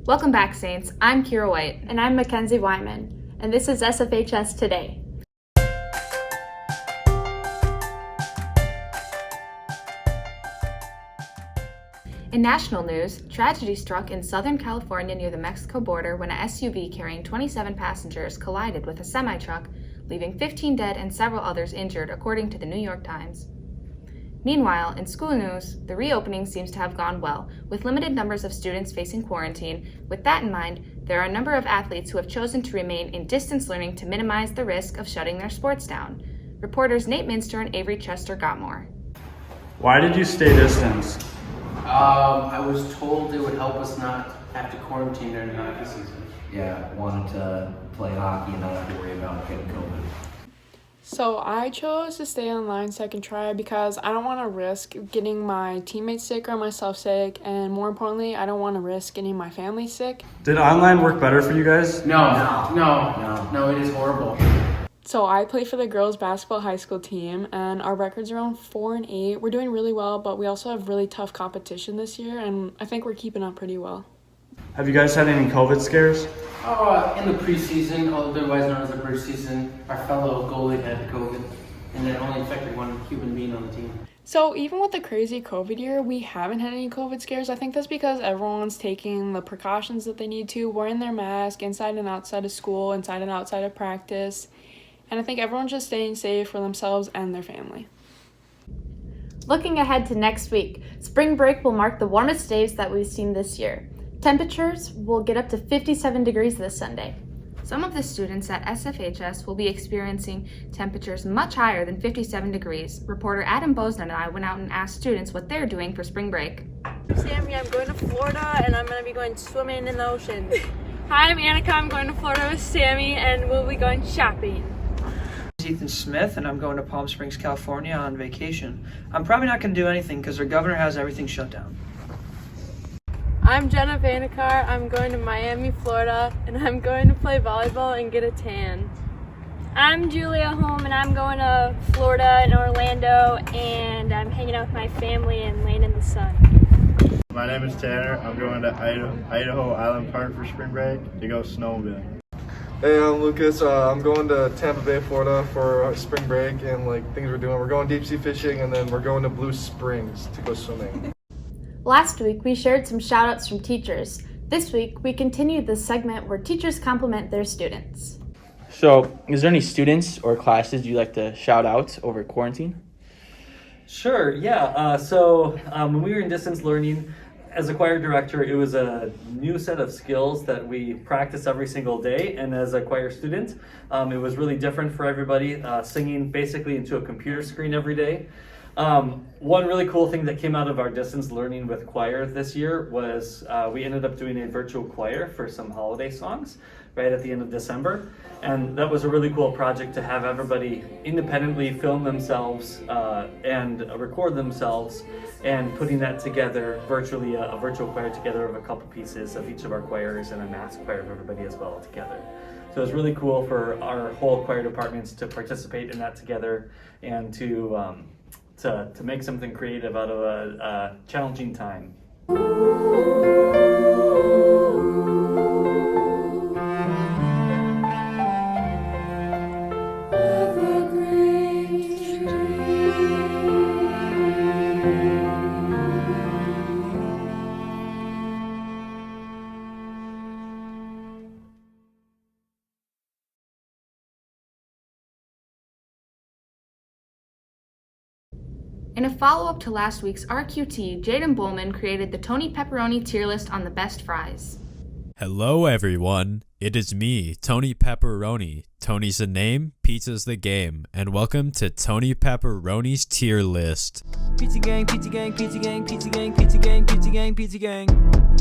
Welcome back, Saints. I'm Kira White. And I'm Mackenzie Wyman. And this is SFHS Today. In national news, tragedy struck in Southern California near the Mexico border when a SUV carrying 27 passengers collided with a semi-truck, leaving 15 dead and several others injured, according to the New York Times. Meanwhile, in school news, the reopening seems to have gone well, with limited numbers of students facing quarantine. With that in mind, there are a number of athletes who have chosen to remain in distance learning to minimize the risk of shutting their sports down. Reporters Nate Minster and Avery Chester got more. Why did you stay distance? I was told it would help us not have to quarantine during the hockey season. Yeah, wanted to play hockey and not have to worry about getting COVID. So I chose to stay online second try because I don't want to risk getting my teammates sick or myself sick, and more importantly, I don't want to risk getting my family sick. Did online work better for you guys? No, it is horrible. So I play for the girls basketball high school team, and our record's around 4-8. We're doing really well, but we also have really tough competition this year, and I think we're keeping up pretty well. Have you guys had any COVID scares? In the preseason, otherwise known as the preseason, our fellow goalie had COVID, and it only affected one human being on the team. So even with the crazy COVID year, we haven't had any COVID scares. I think that's because everyone's taking the precautions that they need to, wearing their mask inside and outside of school, inside and outside of practice. And I think everyone's just staying safe for themselves and their family. Looking ahead to next week, spring break will mark the warmest days that we've seen this year. Temperatures will get up to 57 degrees this Sunday. Some of the students at SFHS will be experiencing temperatures much higher than 57 degrees. Reporter Adam Bozeman and I went out and asked students what they're doing for spring break. Sammy, I'm going to Florida and I'm going to be going swimming in the ocean. Hi, I'm Annika. I'm going to Florida with Sammy and we'll be going shopping. Ethan Smith, and I'm going to Palm Springs, California on vacation. I'm probably not going to do anything because our governor has everything shut down. I'm Jenna Vanikar. I'm going to Miami, Florida, and I'm going to play volleyball and get a tan. I'm Julia Holm, and I'm going to Florida and Orlando, and I'm hanging out with my family and laying in the sun. My name is Tanner. I'm going to Idaho Island Park for spring break to go snowmobiling. Hey, I'm Lucas. I'm going to Tampa Bay, Florida for our spring break and things we're doing. We're going deep sea fishing and then we're going to Blue Springs to go swimming. Last week, we shared some shout-outs from teachers. This week, we continued the segment where teachers compliment their students. So, is there any students or classes you'd like to shout out over quarantine? Sure, yeah. So when we were in distance learning, as a choir director, it was a new set of skills that we practice every single day. And as a choir student, it was really different for everybody, singing basically into a computer screen every day. One really cool thing that came out of our distance learning with choir this year was we ended up doing a virtual choir for some holiday songs right at the end of December. And that was a really cool project to have everybody independently film themselves and record themselves and putting that together virtually, a virtual choir together of a couple pieces of each of our choirs and a mass choir of everybody as well together. So it was really cool for our whole choir departments to participate in that together and to make something creative out of a challenging time. In a follow-up to last week's RQT, Jaden Bowman created the Tony Pepperoni tier list on the best fries. Hello everyone, it is me, Tony Pepperoni. Tony's the name, pizza's the game, and welcome to Tony Pepperoni's tier list. Pizza gang, pizza gang, pizza gang, pizza gang, pizza gang, pizza gang, pizza gang.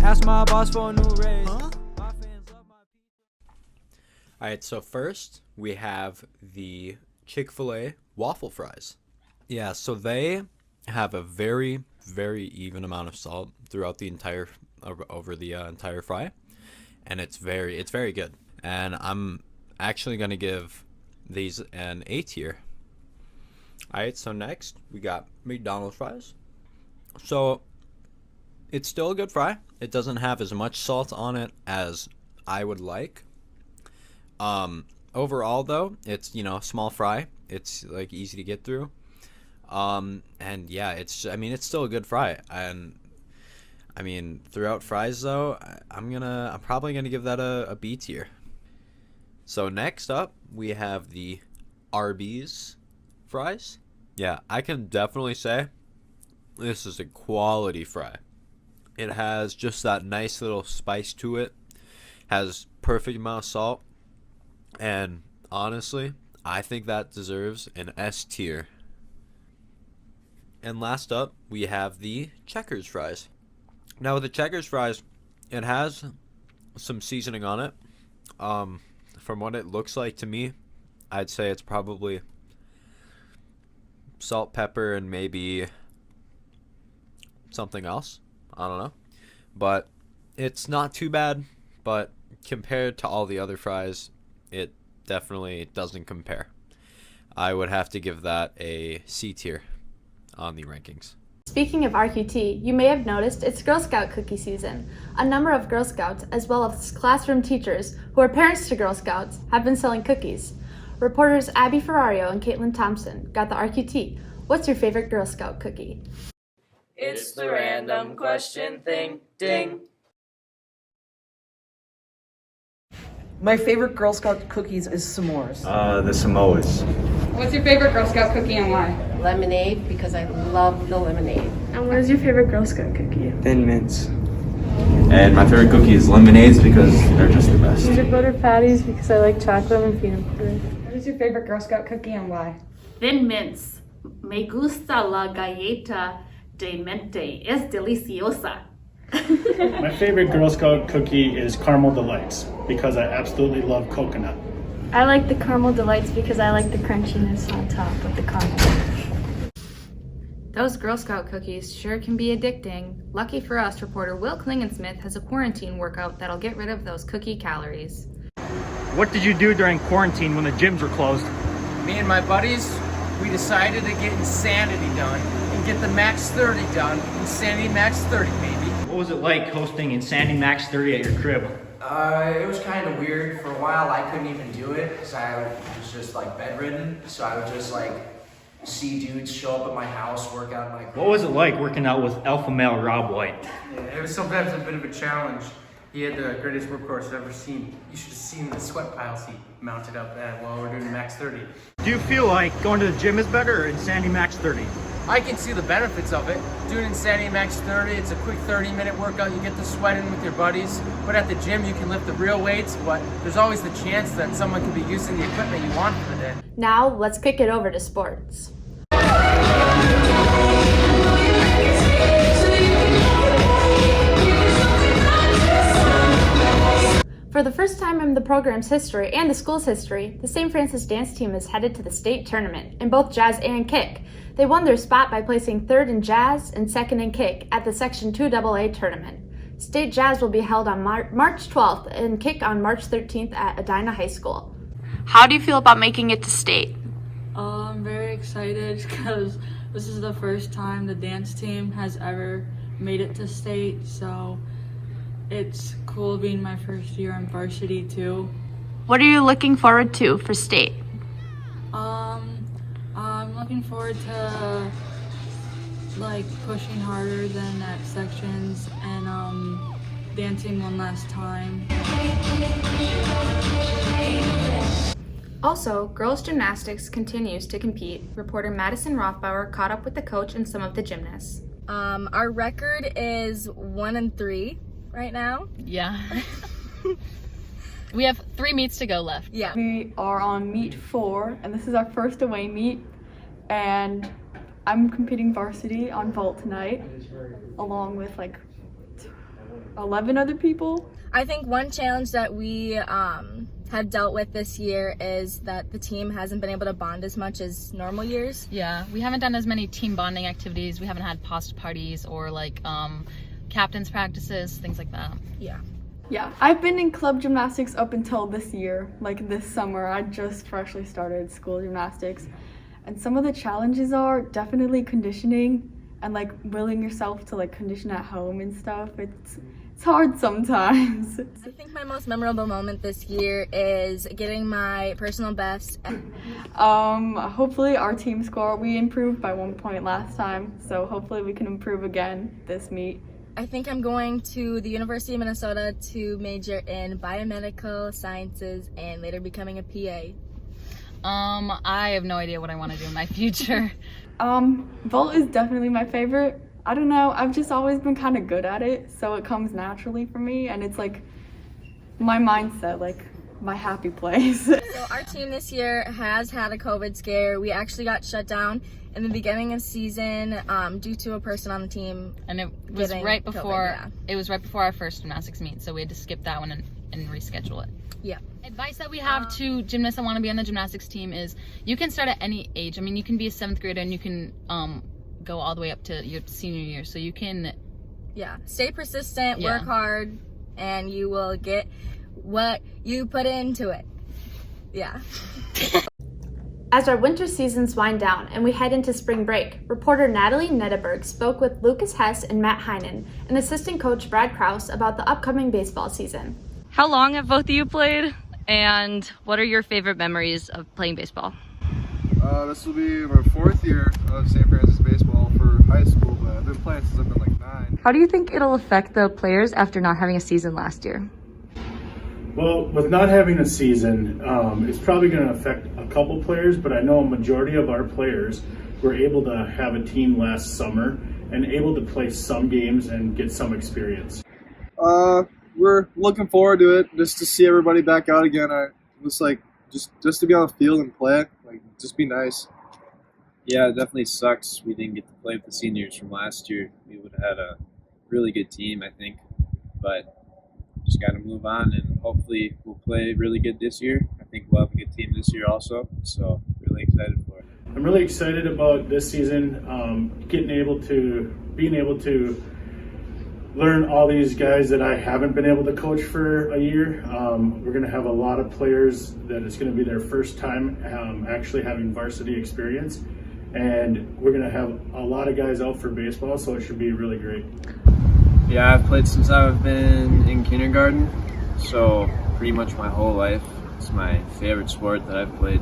Ask my boss for a new raise. Huh? My fans love my pizza. Alright, so first we have the Chick-Fil-A waffle fries. Yeah, so they have a very, very even amount of salt throughout the entire entire fry, and it's very good. And I'm actually gonna give these an A tier. Alright, so next we got McDonald's fries. So It's still a good fry. It doesn't have as much salt on it as I would like. Overall though, it's, you know, small fry. It's like easy to get through. And yeah, it's still a good fry. And I mean, throughout fries though, I'm probably gonna give that a B tier. So next up, we have the Arby's fries. Yeah, I can definitely say this is a quality fry. It has just that nice little spice to it, has perfect amount of salt, and honestly, I think that deserves an S tier. And last up, we have the Checkers fries. Now with the Checkers fries, it has some seasoning on it. From what it looks like to me, I'd say it's probably salt, pepper, and maybe something else. I don't know. But it's not too bad, but compared to all the other fries, it definitely doesn't compare. I would have to give that a C tier on the rankings. Speaking of RQT, you may have noticed it's Girl Scout cookie season. A number of Girl Scouts, as well as classroom teachers who are parents to Girl Scouts, have been selling cookies. Reporters Abby Ferrario and Caitlin Thompson got the RQT. What's your favorite Girl Scout cookie? It's the random question thing, ding. My favorite Girl Scout cookies is s'mores. The Samoas. What's your favorite Girl Scout cookie and why? Lemonade, because I love the lemonade. And what is your favorite Girl Scout cookie? Thin Mints. And my favorite cookie is lemonades because they're just the best. Ginger butter patties because I like chocolate and peanut butter. What is your favorite Girl Scout cookie and why? Thin Mints. Me gusta la galleta de mente. Es deliciosa. My favorite Girl Scout cookie is Caramel Delights because I absolutely love coconut. I like the Caramel Delights because I like the crunchiness on top of the caramel. Those Girl Scout cookies sure can be addicting. Lucky for us, reporter Will Klingensmith has a quarantine workout that'll get rid of those cookie calories. What did you do during quarantine when the gyms were closed? Me and my buddies, we decided to get Insanity done and get the Max 30 done. Insanity Max 30, baby. What was it like hosting Insanity Max 30 at your crib? It was kind of weird. For a while, I couldn't even do it because I was just like bedridden. So I would just like see dudes show up at my house, work out in my crib. What was it like working out with alpha male Rob White? Yeah, it was sometimes a bit of a challenge. He had the greatest workhorse I've ever seen. You should have seen the sweat piles he mounted up at while we're doing the Max 30. Do you feel like going to the gym is better or Insanity Max 30? I can see the benefits of it. Doing Insanity Max 30, it's a quick 30-minute workout. You get to sweat in with your buddies. But at the gym, you can lift the real weights, but there's always the chance that someone could be using the equipment you want for the day. Now, let's kick it over to sports. For the first time in the program's history and the school's history, the St. Francis dance team is headed to the state tournament in both jazz and kick. They won their spot by placing third in jazz and second in kick at the Section 2AA tournament. State jazz will be held on March 12th and kick on March 13th at Edina High School. How do you feel about making it to state? I'm very excited because this is the first time the dance team has ever made it to state, so it's cool being my first year in varsity too. What are you looking forward to for state? I'm looking forward to like pushing harder than at sections and dancing one last time. Also, girls gymnastics continues to compete. Reporter Madison Rothbauer caught up with the coach and some of the gymnasts. Our record is 1-3 right now. Yeah. We have 3 meets to go left. Yeah. We are on meet 4, and this is our first away meet, and I'm competing varsity on vault tonight, along with like 11 other people. I think one challenge that we have dealt with this year is that the team hasn't been able to bond as much as normal years. Yeah, we haven't done as many team bonding activities. We haven't had post parties or like captain's practices, things like that. Yeah, I've been in club gymnastics up until this year, like this summer. I just freshly started school gymnastics. And some of the challenges are definitely conditioning and like willing yourself to like condition at home and stuff. It's hard sometimes. I think my most memorable moment this year is getting my personal best. Hopefully our team score, we improved by 1 point last time, so hopefully we can improve again this meet. I think I'm going to the University of Minnesota to major in biomedical sciences and later becoming a PA. I have no idea what I want to do in my future. Vault is definitely my favorite. I don't know, I've just always been kind of good at it, so it comes naturally for me, and it's like my mindset, like my happy place. So our team this year has had a COVID scare. We actually got shut down in the beginning of season due to a person on the team, and it was right before COVID, it was right before our first gymnastics meet, so we had to skip that one and reschedule it. Yeah. Advice that we have to gymnasts that want to be on the gymnastics team is you can start at any age. I mean, you can be a 7th grader and you can go all the way up to your senior year, so you can stay persistent, work hard, and you will get what you put into it. As our winter seasons wind down and we head into spring break, reporter Natalie Nedeberg spoke with Lucas Hess and Matt Heinen and assistant coach Brad Krause about the upcoming baseball season. How long have both of you played, and what are your favorite memories of playing baseball? This will be my 4th year of St. Francis baseball for high school, but I've been playing since I've been like 9. How do you think it'll affect the players after not having a season last year? Well, with not having a season, it's probably going to affect a couple players, but I know a majority of our players were able to have a team last summer and able to play some games and get some experience. We're looking forward to it, just to see everybody back out again. Just to be on the field and play, just be nice. Yeah, it definitely sucks we didn't get to play with the seniors from last year. We would have had a really good team, I think, but just got to move on, and hopefully we'll play really good this year. I think we'll have a good team this year also, so really excited for it. I'm really excited about this season, being able to learn all these guys that I haven't been able to coach for a year. We're going to have a lot of players that it's going to be their first time actually having varsity experience, and we're going to have a lot of guys out for baseball, so it should be really great. Yeah, I've played since I've been in kindergarten, so pretty much my whole life. It's my favorite sport that I've played.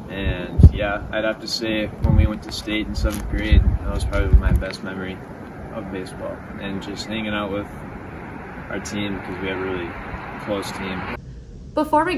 And yeah, I'd have to say when we went to state in 7th grade, that was probably my best memory of baseball. And just hanging out with our team, because we have a really close team. Before we